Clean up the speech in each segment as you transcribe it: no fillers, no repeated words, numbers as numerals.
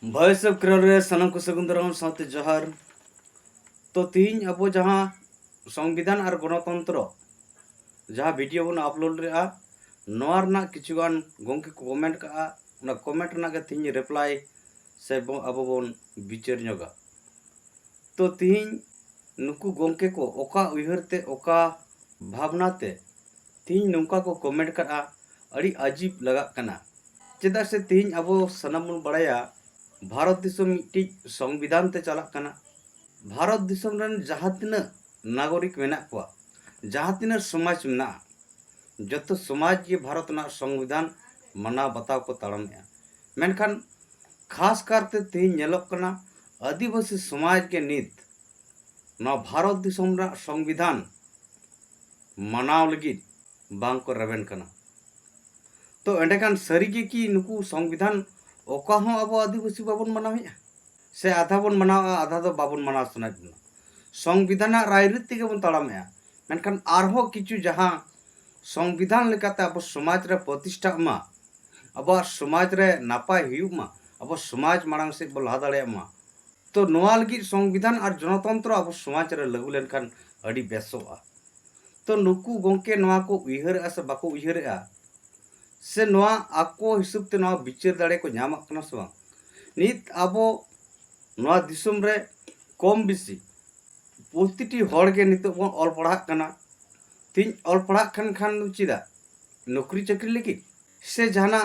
Voice of Kerala रे सनम को सगुंदराम साथ जोहार। तो तीन अब जहाँ संविधान और गणतंत्र जहाँ वीडियो बन अपलोड रे किचुगान गोंके को कमेंट का कमेंट ना तीन रिप्लाई से अब बन विचार नोगा। तो तीन नुकु गोंके को ओका उयहरते ओका भावनाते तीन नौका को कमेंट का अड़ी अजीब लगा कना। चेदा से तीन अब सनम बन बड़ाया भारत दिसम मिट्टी संविधान ते चला कना। भारत दिसम रन जहाँ तिना नागरिक मेना को जहाँ तिना समाज मेना जो समाज ये भारत ना संविधान मना बताव को ताड़म मेनखान खास करते तेज नेलोक कना आदिवासी समाज के नीत ना भारत दिसम रा संविधान मनाव लगी बांग को रेबेन कना। तो एंडेखान सरीगे कि नुकु संविधान ओका हो अब आदिवासी बाबन मनावे से आधा बन मनाव आधा तो बाबन मनाव सुना संविधान रायरीति के बन ताड़ामे मेनखान आरहो किचु जहाँ संविधान लेकाते अब समाज रे प्रतिष्ठा मा अब समाज रे नापाय हुयुग मा अब समाज मांग से बो लहा दाड़े मा। तो नोआ लगी संविधान और जनतंत्र अब समाज रे लागू लेनखान अड़ी बेसोआ। तो नुकु गोंके नोआ को उयहर से बाको उयहर से नोआ आको हिसाब ते नोआ विचार दाड़े को ᱧᱟᱢᱟᱜ ᱠᱟᱱᱟ से नित आबो नोआ दिसुम रे कम बेसी प्रतिटी हड़ के नित बन ऑल पढ़ा कना। तीन ऑल पढ़ा खान चेदा नौकरी चाकरी लगी से जहाना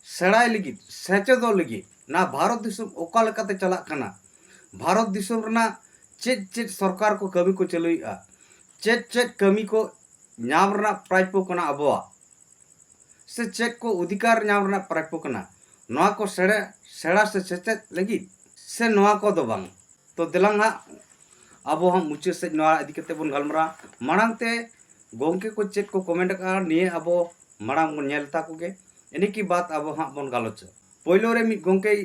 सेड़ाई लगी सेचेदो लगी ना भारत दिसुम ओका लेकाते चला कना। भारत दिसुम रना चेद चेद सरकार को कमी को चलुईआ चेद चेद कमी को ᱧᱟᱢ रना प्राइपो कना अबवा से चेक को अधिकार ᱧᱟᱢ रना प्राइपो कना नोआ को सेड़ा से सेचेद लगी से नोआ को दो बांग। तो दिलांग अब हम मुचे से नोआ इदी कते बन गलमरा मांगते गोंके को चेक को कमेंट का निये अब मांग बन नेलता को के इनी की बात अब हाँ बन गालोच। पहिलो रे मी गोंके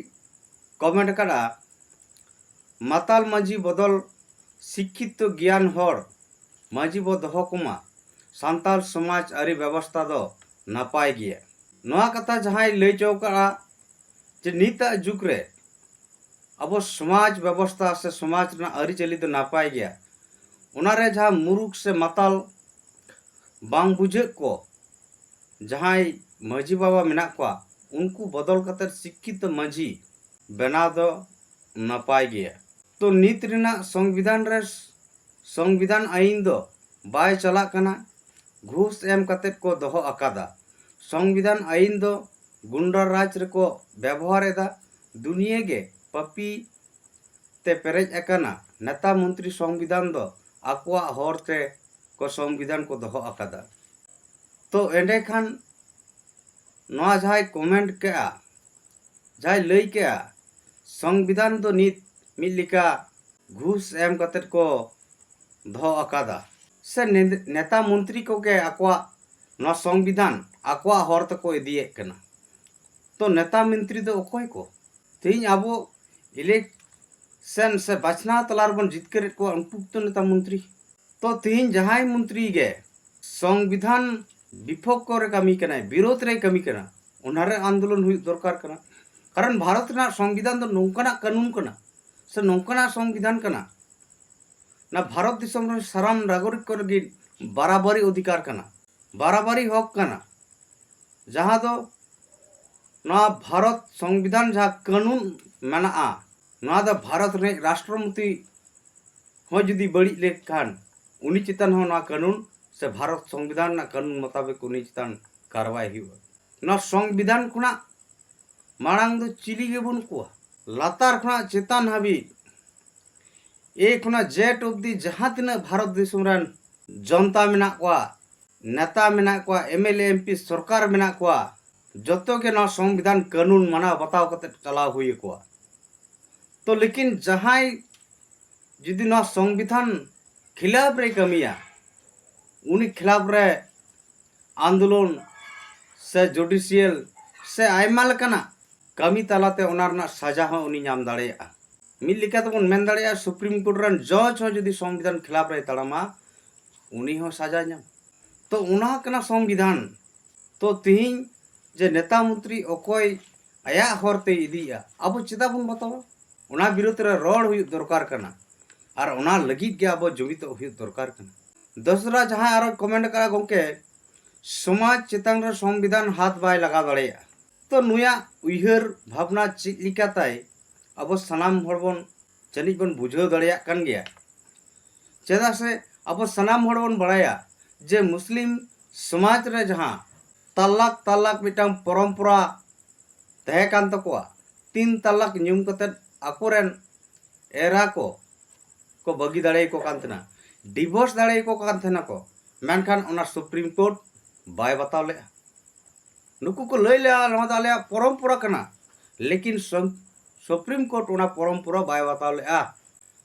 कमेंट का माताल माझी बदल शिक्षित तो ज्ञान हर माझी बो दहो कुमा सांताल समाज आरी व्यवस्था दो नापाय गया। नोआ कथा जहाँ लई चौका जे नीता जुग रे अब समाज व्यवस्था से समाज ना आरीचाली दो नापाय गया उनारे जहाँ मुरुख से माताल बांग बुझे को जहाँ माझी बाबा मेना को उनको बदल कतर शिक्षित माझी बना दो नापाय गया। तो नीत रिना संविधान रे संविधान आईन दो बाय चला कना घूस एम कते को दोहो अकादा संविधान आईन दो गुंडा राज रे को व्यवहार एदा दुनिया के पपी ते पेरेज एकना नेता मंत्री संविधान दो आकुआ हरते को संविधान को दोहो अकादा। तो एंडे खान नोआ जहां कमेंट के जहां लई के संविधान दो नीत मिलिका घूस एम कते को दोहो अकादा से नेता मंत्री को के आकुआ नोआ संविधान आकुआ हर तको इदिए कना। तो नेता मंत्री दो अकोय को तीन अबो इलेक्शन से बाछना तलार बन जितकर को अनपुक्त नेता मंत्री। तो तीन जहां मंत्री गे संविधान विपक्ष रे कमी कना विरोध रे कमी कना उनारे आंदोलन हुई दरकार कना कारण भारत ना संविधान दो नौकना कानून कना से नौकना संविधान कना ना भारत दिसम रे साराम नागरिक को लगी बराबरी अधिकार कना बराबरी हक कना जहाँ दो ना भारत संविधान जहाँ कानून मेना ना दो भारत रे राष्ट्रपति हो जुदी बड़ी लेखान उनी चितान हो ना कानून से भारत संविधान ना कानून मुताबिक उनी चितान कार्रवाई हुआ ना संविधान खुना मांग दो चिली के बन को लातार खुना चेतान हाबी एक खुना जेट अब्दी जहाँ तिना भारत दिसम रन जनता मेना को नेता मेना को एमएलए एमपी सरकार मेना को जतो के ना संविधान कानून माना बताव कते चलाव हुई को। तो लेकिन जहाँ जुदी ना संविधान खिलाफ रे कमिया उनी खिलाफ रे आंदोलन से जुडिशियल से आयमा लकना कमी तालाते उनारना सजा हो उनी नाम दाड़ेया मिल लिखा तो मेन दाड़ेया सुप्रीम कोर्ट रन जज हो जुदी संविधान खिलाफ रे तड़ामा उनी हो सजा नाम। तो उना कना संविधान तो तिहिं जे नेता मंत्री अकोय आया हरते इदिया अब चेदा बन बतावा उना विरोध रे रोड हुई दरकार कना और उना लगी के अब जुमित हुई दरकार कना। दसरा जहां आरो कमेंट करा गोंके समाज चेतन रे संविधान हाथ बाय लगा दड़ेया तो नुया उइहर भावना चिलिकाताय अब सनाम हड़बन जनिज बन बुझाव दड़ेया कन गया चेदा से अब सनाम हड़बन बड़ाया जे मुस्लिम समाज रे जहां तलाक तलाक मिटांग परंपरा तहे कान तकोआ 3 तलाक न्यूम कते अकोरेन एरा को बगी दाड़े को कान तना डिवोर्स दाड़े को कान तना को मेनखान ओना सुप्रीम कोर्ट बाय बताव ले नुकु को लई ले नवा दाले परंपरा कना लेकिन सुप्रीम कोर्ट ओना परंपरा बाय बताव ले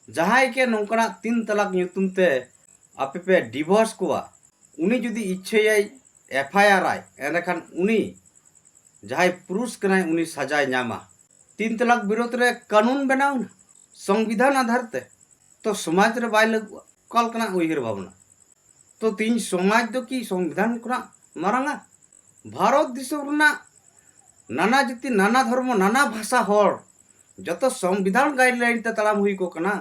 जहां के नोकना 3 तलाक ᱧᱩᱛᱩᱢ ते आपे पे डिवोर्स कोआ उनी जुदी इच्छाय एफआईआर आय एनखान उनी जहां पुरुष कनाय उनी सजाय नामा 3 तलाक विरोध रे कानून बनाव संविधान आधार ते तो समाज रे बाय लगु कल कना उइहर भावना तो 3 समाज दो की संविधान कना मारांगा भारत दिसम ना नाना जाति नाना धर्म नाना भाषा हर जतो संविधान गाइडलाइन ते तलाम हुई को कना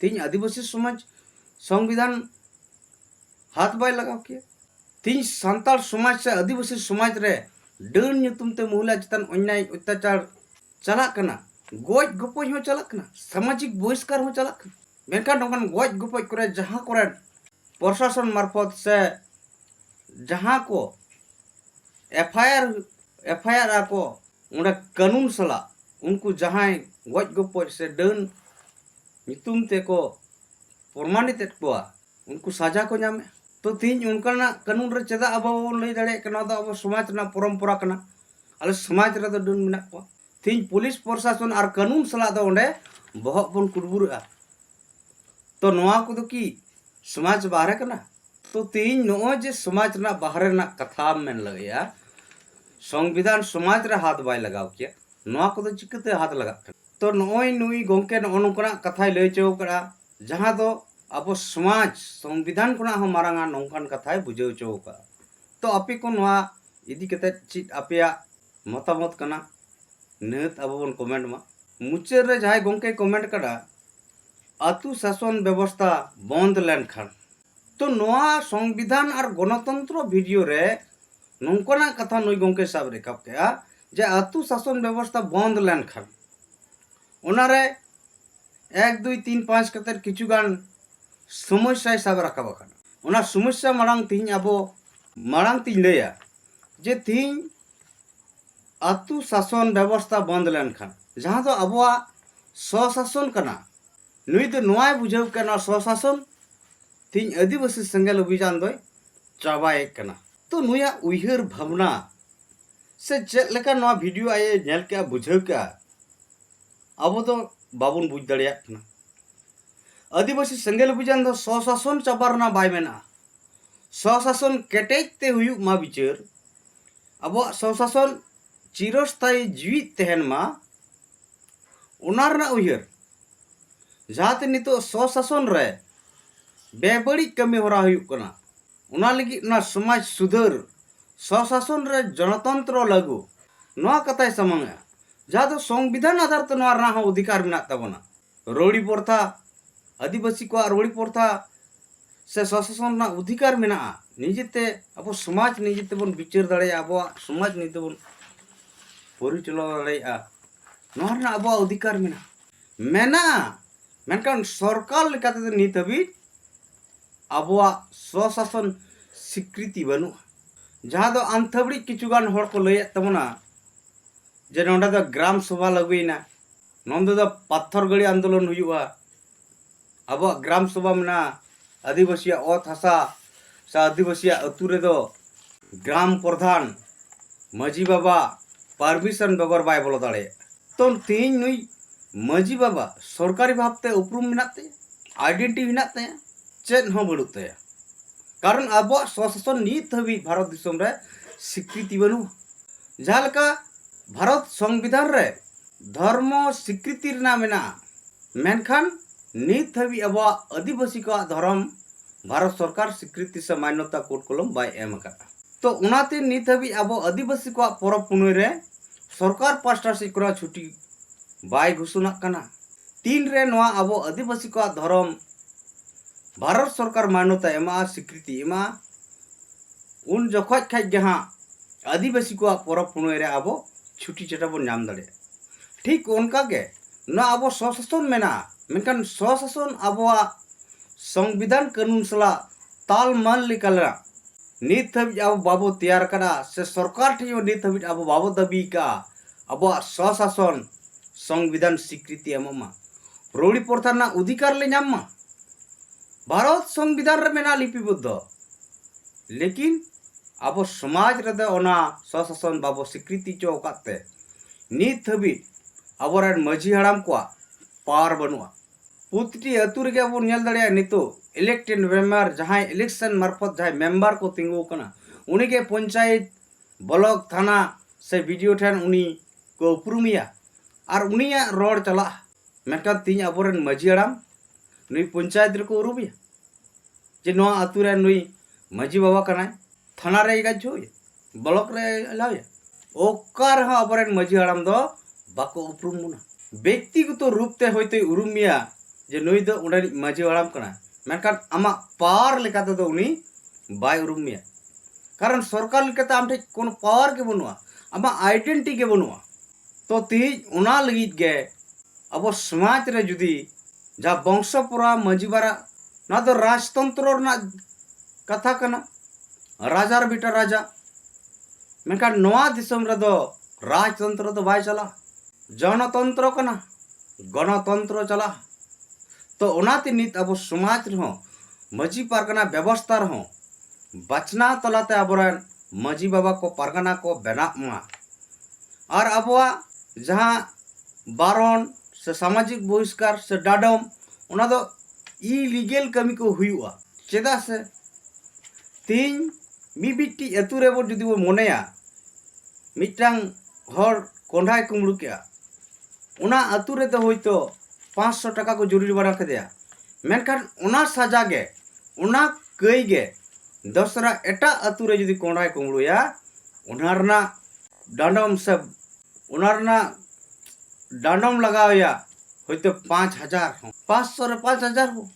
3 आदिवासी समाज संविधान हाथ बाय लगाव के 3 संताल समाज से आदिवासी समाज रे डन ᱧᱩᱛᱩᱢ ते महिला चितन अन्याय अत्याचार चला कना गोज गपoj हो चला कना सामाजिक बहिष्कार हो चला कना मेनखान नोंगन गोज गपoj करे जहां करे प्रशासन मार्फत से जहां को एफआईआर को उन्हें कानून सला उनको जहां गोज गपoj से डन ᱧᱩᱛᱩᱢ ते को प्रमाणित को उनको सजा को नामे तो 3 उनका कानून रे चेदा अब लई दाड़े कना दो अब समाज ना परंपरा कना आले समाज रे डन मिना को 3 पुलिस प्रशासन और कानून सला दो ओंडे बहक बन कुरबुरा तो नोआ को दो की समाज बाहर कना तो 3 नो जे समाज ना बाहर ना कथा मेन लगया संविधान समाज रे हाथ बाय लगाव के नोआ को दो चिकते हाथ लगा तो नोई नुई गोंके नोनकना कथा लई चौ करा जहां दो अब समाज संविधान को हम मारांगा नौकान कथा बुझाव चौका तो आपे को नोआ इदी कते चित आपे मतामत कना नेत अब बन कमेंट मा मुचार रे जाय गोंके कमेंट करा आतु शासन व्यवस्था बंद लेन खान तो नोआ संविधान और गणतंत्र वीडियो रे नौकाना कथा नई गोंके साब रेखाब के जे आतु शासन व्यवस्था बंद लेन खान ओनारे 1 2 3 5 कतर किचुगान समस्या साब राखा बखाना समस्या मांग तीन अब मांग तीन लैया जे तीन आतु शासन व्यवस्था बंद लेन खान जहां तो अब स्वशासन कना नुई तो नोआय बुझाव कना स्वशासन तीन आदिवासी सेंगेल अभियान दो चाबाए कना तो नुया उइहर भावना से चेक लेका नोआ वीडियो आए नेल के बुझाव के अब तो बाबुन बुझ दड़िया कना आदिवासी सेंगेल अभियान दो स्वशासन चाबारना बाय मेना स्वशासन केटेजते हुयु मा बिचार अब स्वशासन चिरस्थायी जीवित तहन मा उनारना उइहर जाते नितो स्वशासन रे बेबड़ी कमी होरा हुयु कना उना लगी ना समाज सुधर स्वशासन रे जनतंत्र लागू नोआ कथाय समंगा जहां तो संविधान आधार तो नोआ रहा अधिकार मेना तबना रोड़ी प्रथा आदिवासी को रोड़ी प्रथा से स्वशासन ना अधिकार मेना निजेते अब समाज निजेते बन विचार दाड़े अब समाज निते बन परिचालन दाड़े नोआ ना अब अधिकार मेना मेनकान सरकार लेकाते नित हबी अब स्वशासन स्वीकृति बनु जहां दो अंथबड़ी किचुगान हर को लय तबना जे नोंडा दो ग्राम सभा लगुइना नोंदे दो पत्थर गड़ी आंदोलन हुयुआ अब ग्राम सभा में आदिवासी अत हासा से आदिवासी अतु रे दो ग्राम प्रधान माजी बाबा परमिशन बगर बाय बोलो दाड़े तो तीन नुई माजी बाबा सरकारी भावते उपरूम मेनाते आइडेंटिटी मेनाते चेत हो बड़ुते कारण अब स्वशासन नित हबी भारत दिसम रे स्वीकृति बनु जहां लेका भारत संविधान रे धर्म स्वीकृति ना मेना मेनखान नित हबी अब आदिवासी को धर्म भारत सरकार स्वीकृति से मान्यता कोड कलम बाय एम का तो उनाते नित हबी अब आदिवासी को परब पुनई रे सरकार पास्टा से करा छुट्टी बाय घोषणा कना तीन रे नवा अब आदिवासी को धर्म भारत सरकार मान्यता एमा स्वीकृति एमा उन जखज खाज जहाँ आदिवासी को परब पुनय रे अब छुट्टी चटा बन नाम दाड़े ठीक उनका के ना अब स्वशासन मेना मेनखान स्वशासन अब संविधान कानून सला ताल मान लिकलरा नित हबी अब बाबो तैयार करा से सरकार ठे नित हबी अब बाबो दाबी का अब स्वशासन संविधान स्वीकृति एमा रोड़ी प्रथा ना अधिकार ले नाम भारत संविधान रे मेना लिपिबद्ध लेकिन अब समाज रे स्वशासन बाबो स्वीकृति चो काते नित हबी अब माझी हड़ाम को पावर बनुआ प्रति अतु रे अब नेल दड़े नितो इलेक्टेड मेम्बर जहाँ इलेक्शन मार्फत जहाँ मेम्बर को तिंगु कना उनी के पंचायत ब्लॉक थाना से वीडियो ठेन उनी को उपरुमिया और उनिया रोड चला मेनका तीन अब माझी हड़ाम नुई पंचायत रे को उरुमिया जे नो अतु रे नुई माझी बाबा कना थाना रे गजो ब्लॉक रे लावे ओकार हा अब माझी हड़ाम दो बाको उपरुमुना व्यक्तिगत रूप ते होते उरुमिया जे नुई दो उडा माझी हड़ाम कना मेनखान आमा पावर लेकाते दो उनी बाय उरुमिया कारण सरकार लेकाते आम ठे कोनो पावर के बनुआ आमा आइडेंटिटी के बनुआ तो तीज उना लगित गे अब समाज रे जुदी जा वंशपुरा माझी बारा ना तो राजतंत्र ना कथा कना राजार बेटा राजा मेनखान नवा दिसम रे दो राजतंत्र तो बाय चला जनतंत्र कना गणतंत्र चला तो ओनाते नित अब समाज रहो माझी पारगना व्यवस्था रहो बचना तलाते अब माझी बाबा को पारगना को बना मा और अब जहाँ बारण से सामाजिक बहिष्कार से डाडम ओना दो इलीगल कमी को हुआ चेदा से तीन मिबिटी अतु रे बो जुदी बो मोनेया मिटांग हर कोंढाय कुमड़ू के उना अतु रे तो होइतो 500 टका को जुरी बना के दिया मेनखान उना सजा गे उना कई गे दसरा एटा अतु रे जुदी कोंढाय कुमड़ूया उनारना डांडम सब उनारना डांडम लगावया होइतो 5000 500 रे 5000 हो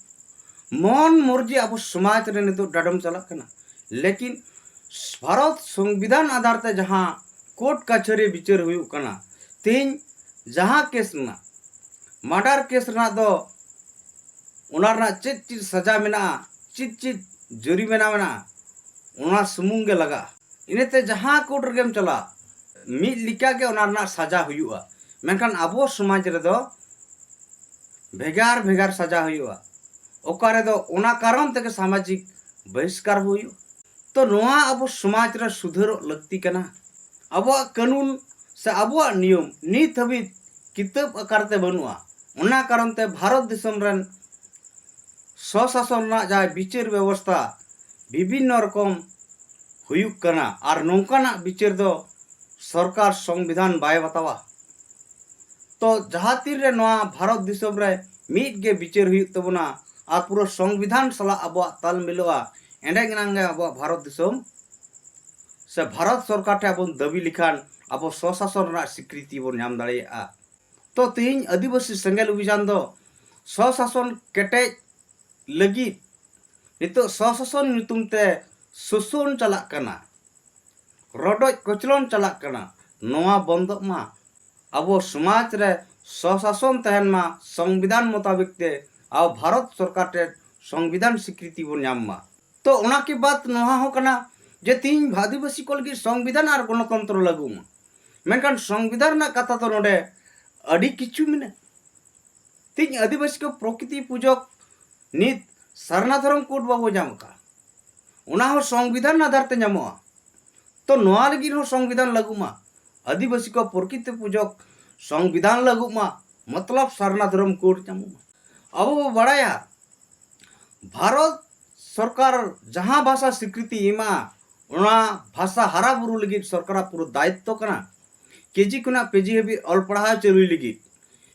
मन मर्जी अब समाज रे नितो डांडम चला कना लेकिन भारत संविधान आधार ते जहाँ कोर्ट कचहरी विचार हुई कना तीन जहाँ केस ना मर्डर केस ना दो उनारना चित चित सजा मेना चित चित जुरी मेना मेना उना सुमुंगे लगा इनेते जहाँ कोर्ट रेगेम चला मिद लिका के उनारना सजा हुआ मेनखान अबो समाज रे दो भेगार भेगार सजा हुआ ओकारे दो उना कारण तक सामाजिक बहिष्कार हुई तो नोआ अब समाज रे सुधर लगती कना अब कानून से अब नियम नित हबी किताब आकारते बनुआ उना कारण ते भारत दिसम रन स्वशासन ना जा विचार व्यवस्था विभिन्न रकम हुयुक कना और नौकाना विचार दो सरकार संविधान बाय बतावा तो जहाँ तीर रे नोआ भारत दिसम रे मीट गे विचार हुयुक तबना और पूरा संविधान सला अब ताल मिलोआ एंडे गनांगे अब भारत दिसम से भारत सरकार ठे अब दाबी लिखान अब स्वशासन ना स्वीकृति बन नाम दाड़ेया तो तीन आदिवासी सेंगेल अभियान दो स्वशासन केटेज लगी नितो स्वशासन नितुम ते शोषण चला कना रडोज कचलन चला कना नोआ बंद मा अब समाज रे स्वशासन तहन मा संविधान मुताबिक ते अब भारत सरकार ते संविधान स्वीकृति बन नाम मा तो उना के बात नोहा हो कना जे तीन आदिवासी को लगी संविधान और गणतंत्र लागू मा मेनखान संविधान ना कथा तो नोडे अड़ी किचु मेने तीन आदिवासी को प्रकृति पूजक नित सरना धर्म कोड बाबो जाम का उना हो संविधान आधार ते जामो तो नोआ लगी हो संविधान लागू मा आदिवासी को प्रकृति पूजक संविधान लागू मा मतलब सरना धर्म कोड जामो अब बड़ाया भारत सरकार जहाँ भाषा स्वीकृति इमा उना भाषा हरा बुरु लगी सरकार पूरा दायित्व कना केजी कुना पेजी हबी ऑल पढ़ा चलुई लगी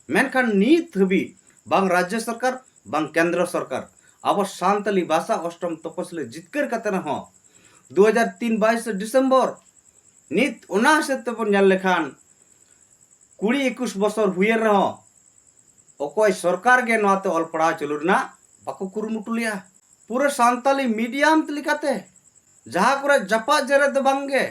मेनखान नीत हबी बांग राज्य सरकार बांग केंद्र सरकार अब सान्ताली भाषा अष्टम तपस्ले जितकर कतन हो 2003 22 डिसेंबर नित उना से तपन जल लेखान 20-21 बছर हुए रहो अकोय सरकार के नोते ऑल पढ़ा चलुरना बाको कुरुमुटु लिया पूरे सांताली मीडियम तलिकाते जहाँ करे जपा जरे दो बांगे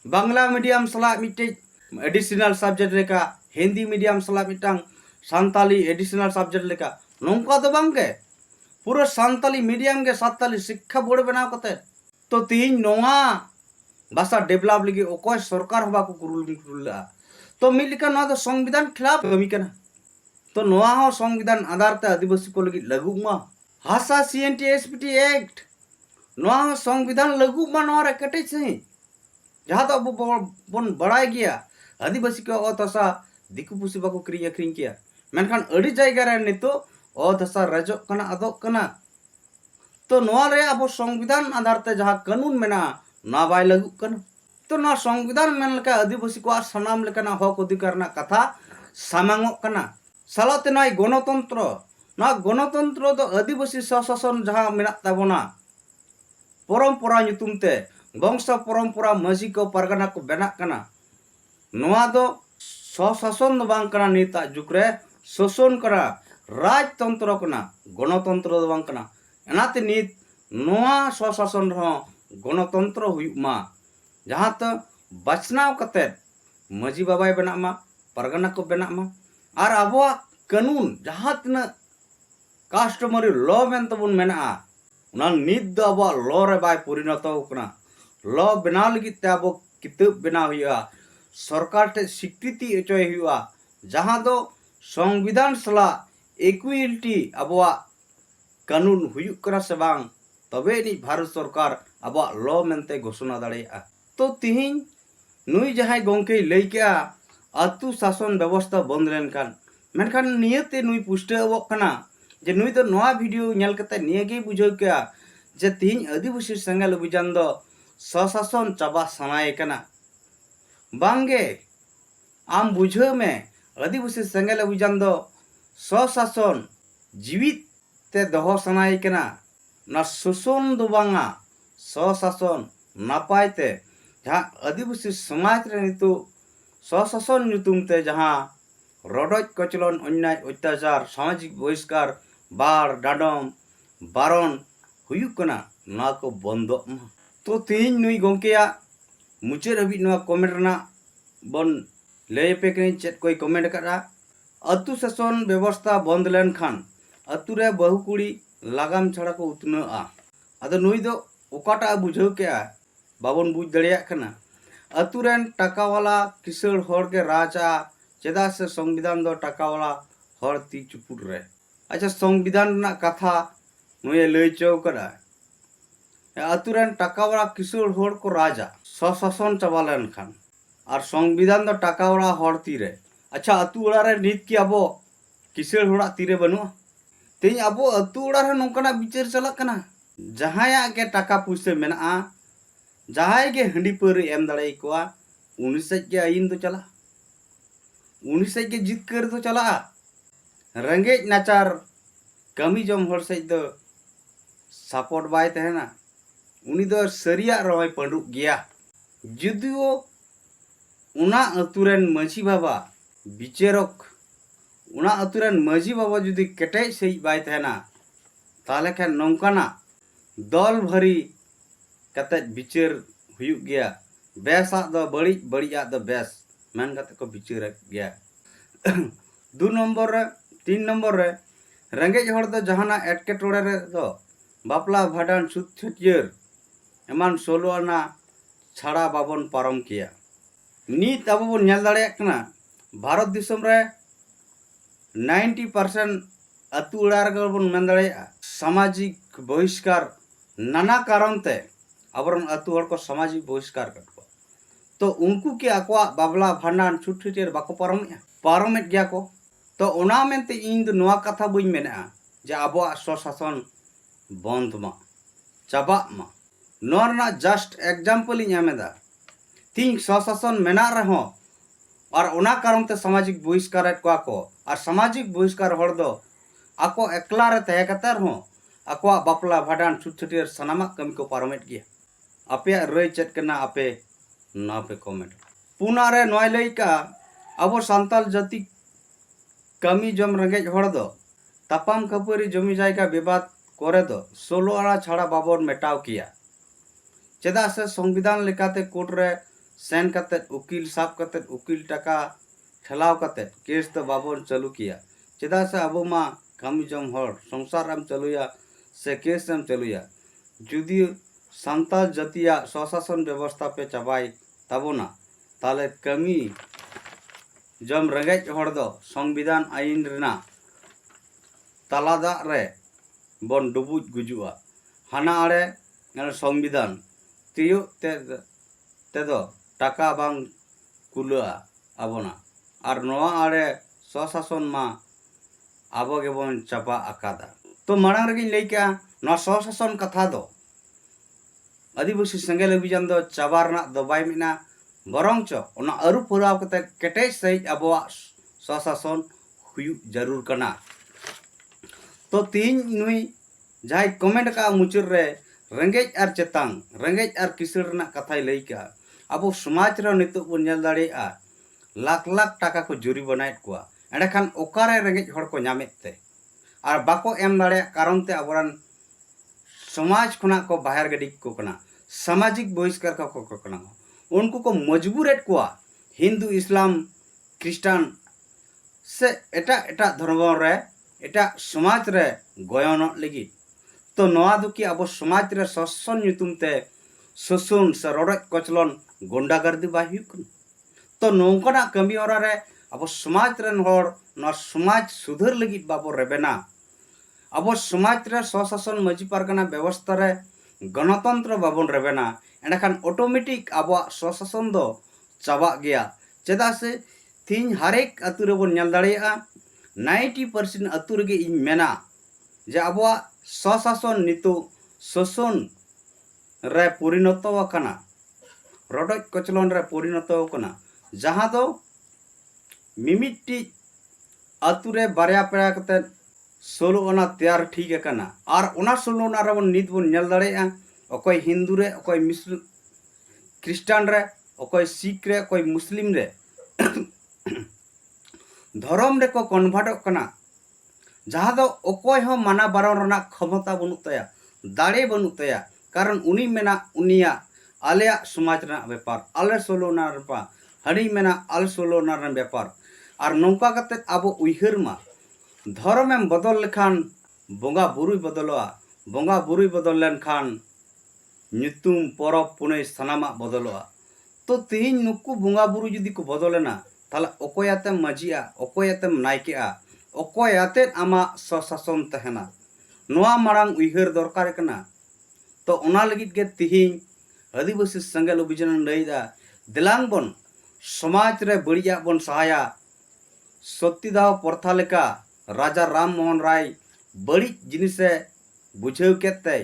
बांग्ला मीडियम सला मिटे एडिशनल सब्जेक्ट लेका हिंदी मीडियम सला मिटांग सांताली एडिशनल सब्जेक्ट लेका नोंका दो बांगे पूरे सांताली मीडियम के सांताली शिक्षा बोर्ड बनाव कते तो तीन नोआ भाषा डेवलप लगी अकोय सरकार हवा को कुरुमुटुला तो मिलका नोआ तो संविधान खिलाफ कमी कना तो नोआ हो संविधान आधार ते आदिवासी को लगी लागू मा हासा सीएनटी एसपीटी एक्ट नोआ हो संविधान लागू मा नोआ रे कटे सही जहाँ तो बन बड़ाई गया आदिवासी को अतसा दिकु पुसी बाको क्रिया क्रिंग किया मेनखान अड़ी जायगा रे नितो अतसा रजो कना अदो कना तो नोआ रे अब संविधान आधार ते जहाँ कानून मेना ना बाय लागू कना तो ना संविधान मेन लका आदिवासी को सनाम लेकना हक अधिकार ना कथा सामांगो कना सालाते ना गणतंत्र तो आदिवासी शासन जहाँ मेना ताबोना परंपरा नितुमते वंश परंपरा मजी को परगना को बना कना नोआ दो स्वशासन बांग कना नीता जुकरे शोषण करा राजतंत्र कना गणतंत्र बांग कना एनाते नीत नोआ स्वशासन रहो गणतंत्र हुयुमा जहाँ तो बचनाव कते मजी बाबाई बना मा परगना को बना मा और अबो कानून जहाँ तना कास्टमरी लॉ में तबन मेना उना नीत दो अबो लॉ रे बाय परिणत होकना लॉ बना लगित ते अबो किताब बना हुआ सरकार ते स्वीकृति अचय हुआ जहाँ दो संविधान सला इक्वालिटी अबो कानून हुयुक करा से बांग तबे नि भारत सरकार अबो लॉ मेनते घोषणा दाड़ेया तो तिहिं नुई जहां गोंके लई केआ अतु शासन व्यवस्था बंद लेनखान मेनखान नियते नुई पुष्टे अबक कना जे नुई तो नोआ वीडियो नेल कते नियगे बुझो केआ जे तिहिं आदिवासी संगल अभियान दो स्वशासन चाबा सनाए कना बांगे आम बुझो में आदिवासी संगल अभियान दो स्वशासन जीवित ते दोहो सनाए कना ना शोषण दो बांगा स्वशासन नापाय ते जहाँ आदिवासी समाज रे नितो स्वशासन नितुम ते जहाँ रडज कचलन अन्याय अत्याचार सामाजिक बहिष्कार बार डाडम बारन हुयुक कना ना को बंदो तो तीन नुई गोंकेया मुचे रवि नवा कमेंट ना बन ले पे कहीं चेक कोई कमेंट करा अतु शासन व्यवस्था बंद लेन खान अतु रे बहु कुड़ी लगाम छड़ा को उतना आदो नुई दो ओकाटा बुझाव क्या बाबन बुझ दड़िया कना अतु रेन टाका वाला किसड़ हर के राजा चेदा से संविधान दो टाका वाला हर ती चुपुर रे अच्छा संविधान ना कथा नुई लई चौ करा अतु रेन टाका वाला किसड़ हर को राजा स्वशासन चाबा लेन खान और संविधान दो टाका वाला हर तीरे अच्छा अतु ओड़ा रे नीत की अबो किसड़ होड़ा तीरे बनुआ तेज अबो अतु ओड़ा रे नोंकाना विचार चला कना जहाया के टाका पुइसे मेना जहाय के हंडी पर एम दाड़े कोआ उनी सज के आइन तो चला उनी सज के जित कर तो चला रंगेज नाचार कमी जम हर सज दो सपोर्ट बाय तहना उनी दो सरिया रवय पंडु गया जुदियो उना अतुरेन मझी बाबा विचारक उना अतुरेन मझी बाबा जुदी केटे सही बाय तहना ताले खान नौकाना दल भरी कते विचार हुयुक गया बेसा दो बड़ी बड़िया दो बेस मन कते को विचार गया 2 नंबर रे 3 नंबर रे रंगेज हर दो जहाना एटकेटोड़े रे दो बापला भाडान सुत छटियर एमान सोलो आना छाड़ा बाबन पारम किया नीत अब बन नेल दाड़े कना भारत दिसम रे 90% अतु उड़ार के बन मेन दाड़े सामाजिक बहिष्कार नाना कारण ते अबरन अतु हर को सामाजिक बहिष्कार करको तो उनको के आकवा बाबला भांडान छुटछुटेर बाको पारमेट गया को तो ओना मेनते इन दो नोआ कथा बई मेना जे आबो स्वशासन बंद मा चाबा मा नोरना जस्ट एग्जांपल इन आमेदा तीन स्वशासन मेना रहो और ओना कारण ते सामाजिक बहिष्कार को और सामाजिक बहिष्कार हर दो आको एकला रे तहे कते रहो आको बापला भाडान छुटछुटेर सनामा कमी को पारमेट गया आपे रई चेक करना आपे ना पे कमेंट पुना रे नोय लई का अब सान्ताल जाति कमी जम रेंगेज हड़ दो तापाम खपारी जमी जायगा विवाद करे दो 16 आना छाड़ा बाबन मेटाव किया चेदा से संविधान लेकाते कोर्ट रे सेन कते उकिल साब कते उकिल टाका ठेलाव कते केस तो बाबन चालू किया चेदा से अब मा कमी जम हड़ संसार एम चालूया से केस एम चालूया जुदी सान्ताल जातिया स्वशासन व्यवस्था पे चाबाई ताबोना ताले कमी जम रेंगेज हड़ दो संविधान आईन रेना तालादा रे बन डुबुज गुजुआ हाना आड़े संविधान तियो ते दो टाका बांग कुलआ आबोना और नोआ आड़े स्वशासन मा आबो गेबन चापा आकादा तो मांग रेगिन लई क्या नोआ स्वशासन कथा दो आदिवासी सेंगेल अभियान दो चाबा रना दो बाय मिना बरंग चो ओना अरु पुराव कते केटेज सहित आबोआ स्वशासन हुयु जरूर कना तो तीन नुई जहां कमेंट का मुचुर रे रेंगेज आर चेतांग रेंगेज आर किसड़ रना कथाय लई का अब समाज रे नितो बन नेल दाड़ेया लाख लाख टाका को जुरी बनायत कोआ एंडे खान ओकारे रेंगेज हड़ को नामेत ते आर बाको एम दाड़े कारण ते अबरन समाज खुना को बाहर गडी को कना सामाजिक बहिष्कार को कना उनको को मजबूरेट कोआ हिंदू इस्लाम क्रिस्टान से एटा एटा धर्म रे एटा समाज रे गयन लगी तो नवा दुकी अब समाज रे शोषण ᱧᱩᱛᱩᱢ ते शोषण से रड़क कचलन गुंडागर्दी बाय हुयुक तो नोंकना कमी ओरा रे अब समाज रेन हर न समाज सुधर लगी बाबो रेबेना अब समाज रे स्वशासन मजी पारगना व्यवस्था रे गणतंत्र बाबन रेबेना एंडखान ऑटोमेटिक अब स्वशासन दो चाबा गया चेदा से तीन हरेक अतु रे बन नेल दाड़ेया 90% अतु रेगे इन मेना जे अब स्वशासन नितो शोषण रे परिणत वकना रडक कचलन रे परिणत वकना जहां दो मिमिटी अतु रे बारया पेड़ा कते 16 आना तैयार ठीक कना और ओना 16 आना रे नित बन नेल दाड़ेया अकोय हिंदू रे अकोय मुस्लिम क्रिस्टान रे अकोय सिख रे अकोय मुस्लिम रे धर्म रे को कन्वर्ट कना जहां दो अकोय हो माना बारण रना क्षमता बनु तया दाड़े बनु तया कारण उनी मेना उनिया आलेया समाज रना व्यापार आले 16 ना रपा हनी मेना आल 16 ना रन व्यापार और नौका कते अब उइहर मा धर्म में बदल लेखान बोंगा बुरुई बदलवा बोंगा बुरुई बदल लेन खान ᱧᱩᱛᱩᱢ परब पुने सनामा बदलवा तो तेहिं नुकु बोंगा बुरु जुदी को बदलेना ताला ओकोयाते मजिया ओकोयाते नायकेआ ओकोयाते आमा स्वशासन तहना नोआ मारांग उइहर दरकार कना तो ओना लगित के तिहिं आदिवासी संगेल अभियान लईदा दिलांग बन समाज रे बड़िया बन सहाया सत्तीदाव प्रथा लेका राजा राम मोहन राय बड़ी जिनिसे बुझाव केते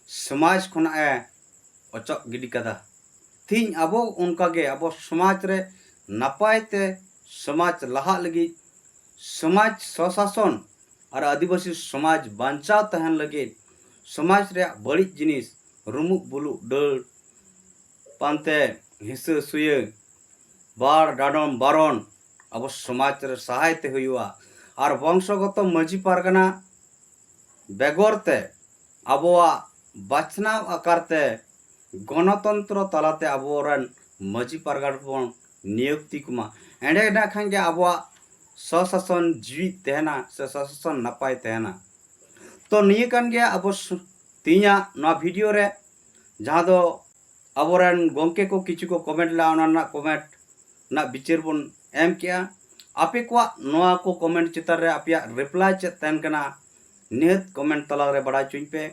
समाज खुना अचक गिडी कदा तीन अब उनका गे अब समाज रे नापायते समाज लहा लगी समाज स्वशासन और आदिवासी समाज बांचाव तहन लगे समाज रे बड़ी जिनिस रुमुक बुलु डर पानते हिस्से सुये बार डाडम बारन अब समाज रे सहायते हुआ और वंशगत मजी पारगना बेगरते अबोआ बाचनाव आकारते गणतंत्र तलाते अबोरन मजी पारगना बन नियुक्ति कुमा एंडे ना खांगे अबोआ स्वशासन जीवित तहना से स्वशासन नपाय तहना तो निये कान गया अब तीना ना वीडियो रे जहां दो अबोरन गोंके को किछु को कमेंट ला ओना कमेंट ना बिचार बन एम किया आपे को नोआ को कमेंट चितर रे आपया रिप्लाई चे तन कना निहत कमेंट तला रे बड़ा चुई पे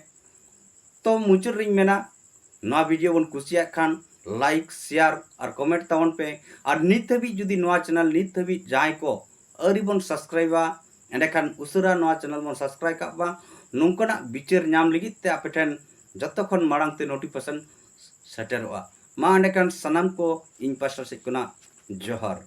तो मुचुर रिंग मेना नोआ वीडियो बन कुसिया खान लाइक शेयर और कमेंट तवन पे और नित भी जुदी नोआ चैनल नित भी जाय को अरी बन सब्सक्राइबा एंडे खान उसरा नोआ चैनल बन सब्सक्राइब काबा नोंकना बिचार नाम लगित ते आपठन जत्तो खन मारांग ते नोटिफिकेशन सेटरवा मा एंडे खान सनम को इन पास्टर से कुना जोहर।